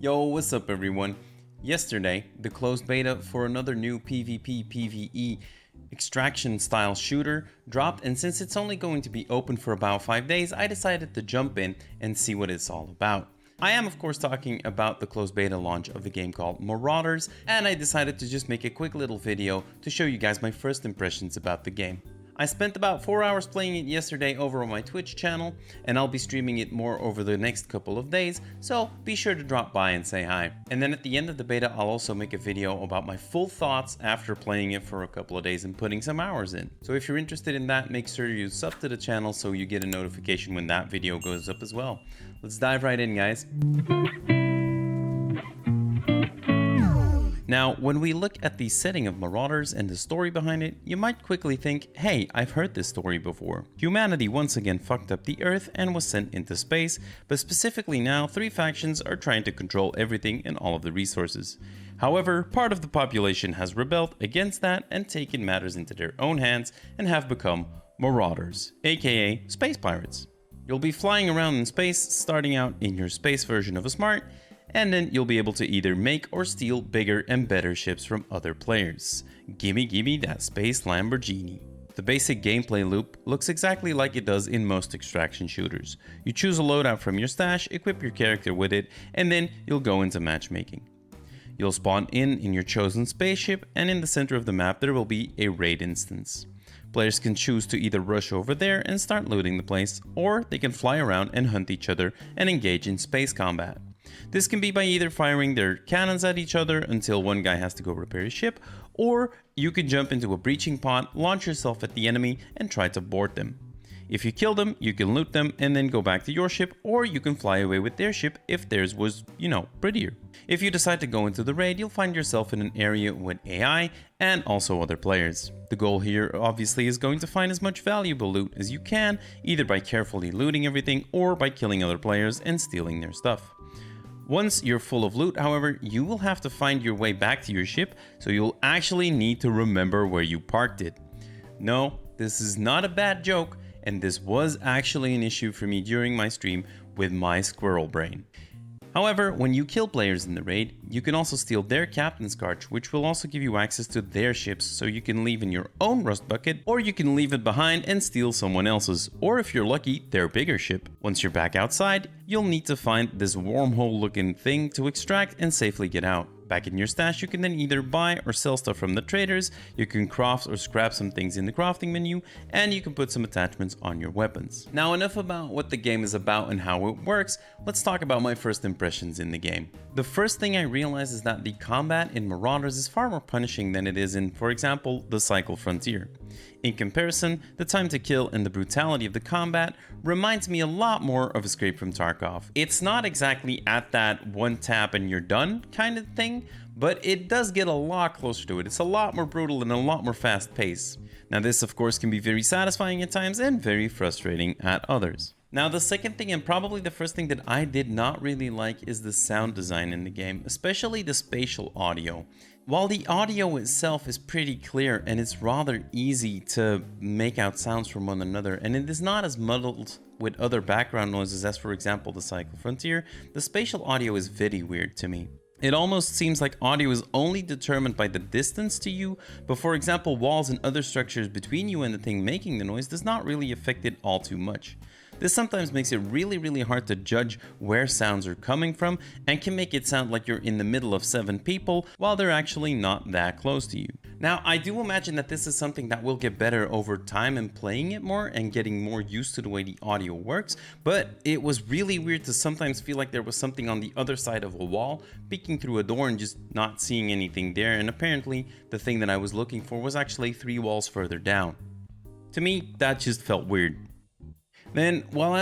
Yo, what's up everyone? Yesterday, the closed beta for another new PvP PvE extraction style shooter dropped, and since it's only going to be open for about 5 days, I decided to jump in and see what it's all about. I am of course talking about the closed beta launch of the game called Marauders, and I decided to just make a quick little video to show you guys my first impressions about the game. I spent about 4 hours playing it yesterday over on my Twitch channel, and I'll be streaming it more over the next couple of days, so be sure to drop by and say hi. And then at the end of the beta, I'll also make a video about my full thoughts after playing it for a couple of days and putting some hours in. So if you're interested in that, make sure you sub to the channel so you get a notification when that video goes up as well. Let's dive right in, guys. Now, when we look at the setting of Marauders and the story behind it, you might quickly think, hey, I've heard this story before. Humanity once again fucked up the Earth and was sent into space, but specifically now, 3 factions are trying to control everything and all of the resources. However, part of the population has rebelled against that and taken matters into their own hands and have become Marauders, aka space pirates. You'll be flying around in space, starting out in your space version of a smart, and then you'll be able to either make or steal bigger and better ships from other players. Gimme that space Lamborghini. The basic gameplay loop looks exactly like it does in most extraction shooters. You choose a loadout from your stash, equip your character with it, and then you'll go into matchmaking. You'll spawn in your chosen spaceship, and in the center of the map there will be a raid instance. Players can choose to either rush over there and start looting the place, or they can fly around and hunt each other and engage in space combat. This can be by either firing their cannons at each other until one guy has to go repair his ship, or you can jump into a breaching pod, launch yourself at the enemy, and try to board them. If you kill them, you can loot them and then go back to your ship, or you can fly away with their ship if theirs was, prettier. If you decide to go into the raid, you'll find yourself in an area with AI and also other players. The goal here obviously is going to find as much valuable loot as you can, either by carefully looting everything or by killing other players and stealing their stuff. Once you're full of loot, however, you will have to find your way back to your ship, so you'll actually need to remember where you parked it. No, this is not a bad joke, and this was actually an issue for me during my stream with my squirrel brain. However, when you kill players in the raid, you can also steal their captain's card, which will also give you access to their ships, so you can leave in your own rust bucket, or you can leave it behind and steal someone else's, or if you're lucky, their bigger ship. Once you're back outside, you'll need to find this wormhole looking thing to extract and safely get out. Back in your stash, you can then either buy or sell stuff from the traders, you can craft or scrap some things in the crafting menu, and you can put some attachments on your weapons. Now, enough about what the game is about and how it works, let's talk about my first impressions in the game. The first thing I realized is that the combat in Marauders is far more punishing than it is in, for example, the Cycle Frontier. In comparison, the time to kill and the brutality of the combat reminds me a lot more of Escape from Tarkov. It's not exactly at that one tap and you're done kind of thing, but it does get a lot closer to it. It's a lot more brutal and a lot more fast paced. Now this of course can be very satisfying at times and very frustrating at others. Now the second thing, and probably the first thing that I did not really like, is the sound design in the game, especially the spatial audio. While the audio itself is pretty clear and it's rather easy to make out sounds from one another, and it is not as muddled with other background noises as, for example, the Cycle Frontier, the spatial audio is very weird to me. It almost seems like audio is only determined by the distance to you, but for example, walls and other structures between you and the thing making the noise does not really affect it all too much. This sometimes makes it really hard to judge where sounds are coming from and can make it sound like you're in the middle of 7 people while they're actually not that close to you. Now, I do imagine that this is something that will get better over time and playing it more and getting more used to the way the audio works, but it was really weird to sometimes feel like there was something on the other side of a wall, peeking through a door and just not seeing anything there, and apparently the thing that I was looking for was actually 3 walls further down. To me, that just felt weird. Then, while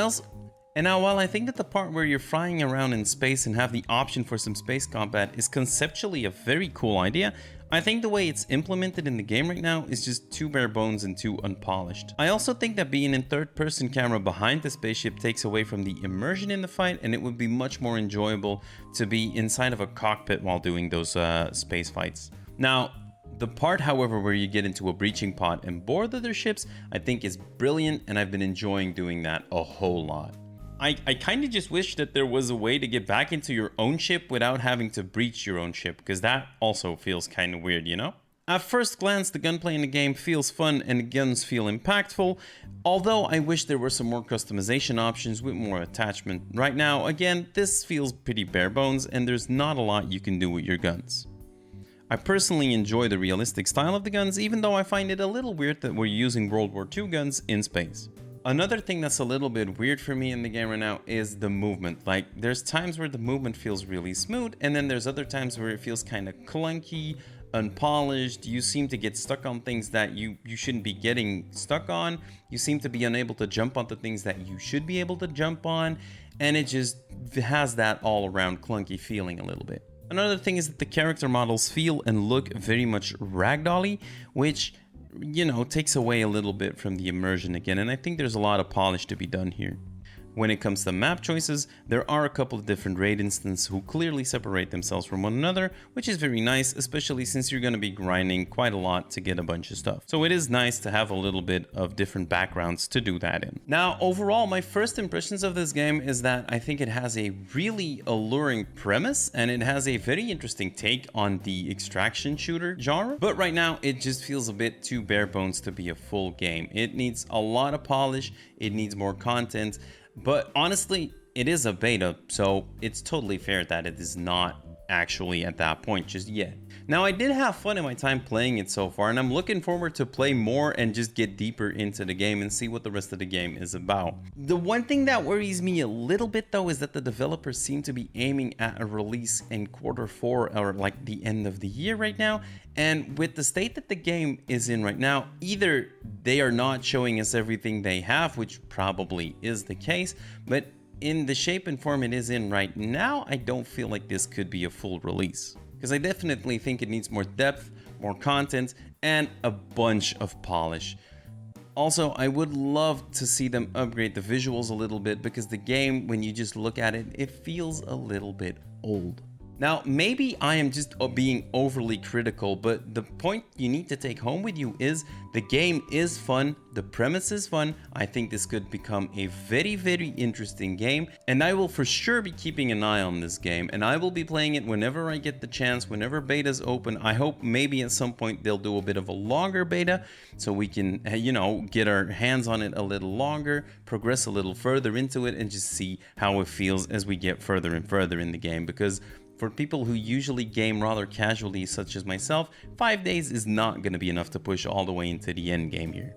I think that the part where you're flying around in space and have the option for some space combat is conceptually a very cool idea, I think the way it's implemented in the game right now is just too bare bones and too unpolished. I also think that being in third-person camera behind the spaceship takes away from the immersion in the fight, and it would be much more enjoyable to be inside of a cockpit while doing those space fights. Now, the part, however, where you get into a breaching pod and board other ships, I think is brilliant, and I've been enjoying doing that a whole lot. I kind of just wish that there was a way to get back into your own ship without having to breach your own ship, because that also feels kind of weird, you know? At first glance, the gunplay in the game feels fun and the guns feel impactful, although I wish there were some more customization options with more attachment. Right now, again, this feels pretty bare bones and there's not a lot you can do with your guns. I personally enjoy the realistic style of the guns, even though I find it a little weird that we're using World War II guns in space. Another thing that's a little bit weird for me in the game right now is the movement. Like, there's times where the movement feels really smooth, and then there's other times where it feels kind of clunky, unpolished. You seem to get stuck on things that you shouldn't be getting stuck on. You seem to be unable to jump onto things that you should be able to jump on, and it just has that all around clunky feeling a little bit. Another thing is that the character models feel and look very much ragdoll-y, which, you know, takes away a little bit from the immersion again, and I think there's a lot of polish to be done here. When it comes to map choices, there are a couple of different raid instances who clearly separate themselves from one another, which is very nice, especially since you're going to be grinding quite a lot to get a bunch of stuff. So it is nice to have a little bit of different backgrounds to do that in. Now, overall, my first impressions of this game is that I think it has a really alluring premise, and it has a very interesting take on the extraction shooter genre. But right now, it just feels a bit too bare bones to be a full game. It needs a lot of polish, it needs more content. But honestly, it is a beta, so it's totally fair that it is not actually at that point just yet. Now, I did have fun in my time playing it so far, and I'm looking forward to play more and just get deeper into the game and see what the rest of the game is about. The one thing that worries me a little bit though is that the developers seem to be aiming at a release in Q4 or like the end of the year right now. And with the state that the game is in right now, either they are not showing us everything they have, which probably is the case, but in the shape and form it is in right now, I don't feel like this could be a full release. Because I definitely think it needs more depth, more content, and a bunch of polish. Also, I would love to see them upgrade the visuals a little bit, because the game, when you just look at it, it feels a little bit old. Now, maybe I am just being overly critical, but the point you need to take home with you is the game is fun, the premise is fun. I think this could become a very, very interesting game, and I will for sure be keeping an eye on this game, and I will be playing it whenever I get the chance, whenever betas open. I hope maybe at some point they'll do a bit of a longer beta so we can, you know, get our hands on it a little longer, progress a little further into it, and just see how it feels as we get further and further in the game. Because for people who usually game rather casually, such as myself, 5 days is not going to be enough to push all the way into the end game here.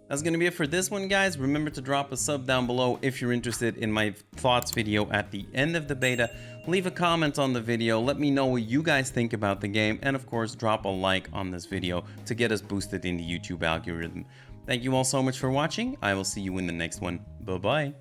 That's going to be it for this one, guys. Remember to drop a sub down below if you're interested in my thoughts video at the end of the beta. Leave a comment on the video, let me know what you guys think about the game, and of course drop a like on this video to get us boosted in the YouTube algorithm. Thank you all so much for watching. I will see you in the next one. Bye bye.